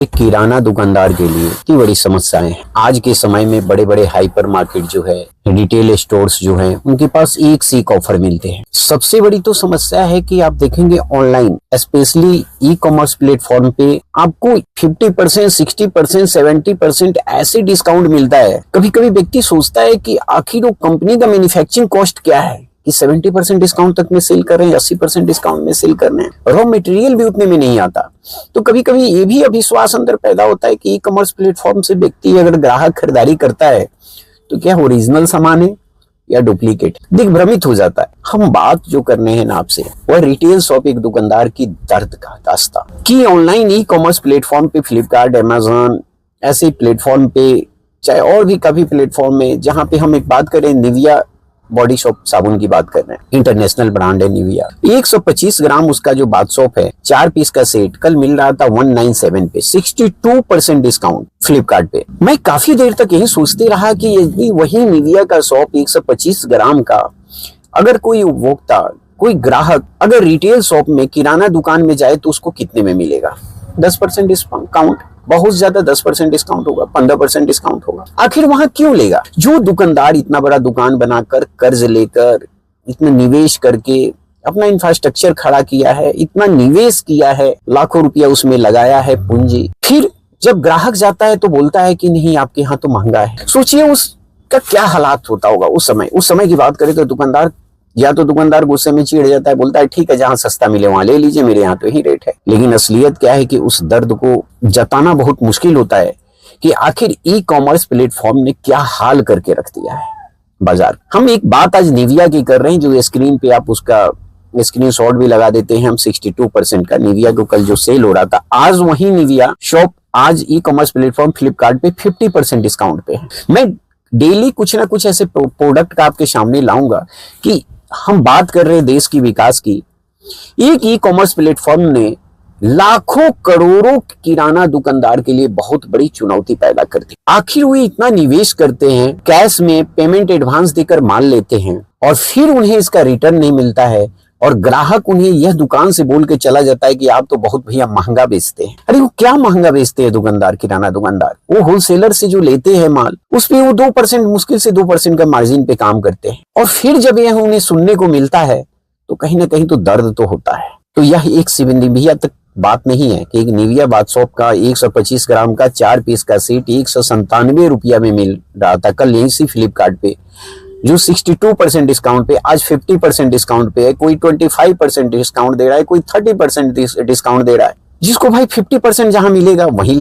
एक किराना दुकानदार के लिए इतनी बड़ी समस्याएं हैं। आज के समय में बड़े बड़े हाइपर मार्केट जो है, रिटेल स्टोर्स जो हैं, उनके पास एक से एक ऑफर मिलते हैं। सबसे बड़ी तो समस्या है कि आप देखेंगे online, specially e commerce platform पे आपको 50%, 60%, 70% ऐसे डिस्काउंट मिलता है। कभी कभी व्यक्ति सोचता है कि आखिर वो कंपनी का मैन्युफैक्चरिंग कॉस्ट क्या है कि 70% डिस्काउंट तक में सेल कर रहे हैं, 80% डिस्काउंट में सेल कर रहे हैं। रॉ मटेरियल भी उतने में नहीं आता। तो कभी कभी ये भी अविश्वास अंदर पैदा होता है कि ई कॉमर्स प्लेटफॉर्म से व्यक्ति अगर ग्राहक खरीदारी करता है तो क्या ओरिजिनल सामान है या डुप्लीकेट, दिग्भ्रमित हो जाता है। हम बात जो करने हैं ना आपसे, वह रिटेल शॉप एक दुकानदार की दर्द का दास्ता कि ऑनलाइन ई कॉमर्स प्लेटफॉर्म पे, फ्लिपकार्ट, अमेजोन ऐसे प्लेटफॉर्म पे, चाहे और भी काफी प्लेटफॉर्म में, जहां पे हम एक बात करें निविया बॉडी शॉप साबुन की बात कर रहे हैं, इंटरनेशनल ब्रांड है निविया। 125 ग्राम उसका जो बाथ सोप है, 4 पीस का सेट कल मिल रहा था 197 पे, 62% डिस्काउंट फ्लिपकार्ट पे। मैं काफी देर तक यही सोचते रहा कि यदि वही निविया का सोप 125 ग्राम का अगर कोई उपभोक्ता, कोई ग्राहक अगर रिटेल शॉप में, किराना दुकान में जाए तो उसको कितने में मिलेगा? 10% डिस्काउंट, बहुत ज्यादा 10% डिस्काउंट होगा, 15% डिस्काउंट होगा। आखिर वहां क्यों लेगा? जो दुकानदार इतना बड़ा दुकान बनाकर, कर्ज लेकर, इतना निवेश करके अपना इंफ्रास्ट्रक्चर खड़ा किया है, इतना निवेश किया है, लाखों रुपया उसमें लगाया है पूंजी, फिर जब ग्राहक जाता है तो बोलता है कि नहीं आपके यहाँ तो महंगा है। सोचिए उसका क्या हालात होता होगा उस समय की बात करें तो दुकानदार गुस्से में चिढ़ जाता है, बोलता है ठीक है जहां सस्ता मिले वहां ले लीजिए, मेरे यहाँ तो यही रेट है। लेकिन असलियत क्या है कि उस दर्द को जताना बहुत मुश्किल होता है कि आखिर ई कॉमर्स प्लेटफॉर्म ने क्या हाल करके रख दिया है बाजार। हम एक बात आज निविया की कर रहे हैं, जो स्क्रीन पे आप उसका स्क्रीनशॉट भी लगा देते हैं हम। 62% का निविया को कल जो सेल हो रहा था, आज वही निविया शॉप आज ई कॉमर्स प्लेटफॉर्म फ्लिपकार्ट पे 50% डिस्काउंट पे है। मैं डेली कुछ ना कुछ ऐसे प्रोडक्ट का आपके सामने लाऊंगा कि हम बात कर रहे हैं देश की विकास की। एक ई कॉमर्स प्लेटफॉर्म ने लाखों करोड़ों किराना दुकानदार के लिए बहुत बड़ी चुनौती पैदा कर दी। आखिर वो इतना निवेश करते हैं, कैश में पेमेंट एडवांस देकर माल लेते हैं और फिर उन्हें इसका रिटर्न नहीं मिलता है और ग्राहक उन्हें यह दुकान से बोल के चला जाता है कि आप तो बहुत भैया महंगा बेचते हैं। अरे वो क्या महंगा बेचते हैं दुकानदार, किराना दुकानदार? वो होलसेलर से जो लेते हैं माल, उस पे वो 2%, मुश्किल से 2% का मार्जिन पे काम करते हैं। और फिर जब यह उन्हें सुनने को मिलता है तो कहीं ना कहीं तो दर्द तो होता है। तो यह एक सिविंदिया तक बात नहीं है कि एक निविया बाथ सोप का 125 ग्राम का 4 पीस का सेट 197 रुपया में मिल रहा था कल यहीं से फ्लिपकार्ट पे, जो 62% डिस्काउंट पे आज 50% डिस्काउंट पे है। कोई 25% डिस्काउंट दे रहा है, कोई 30% डिस्काउंट दे रहा है। जिसको भाई 50% जहां मिलेगा वहीं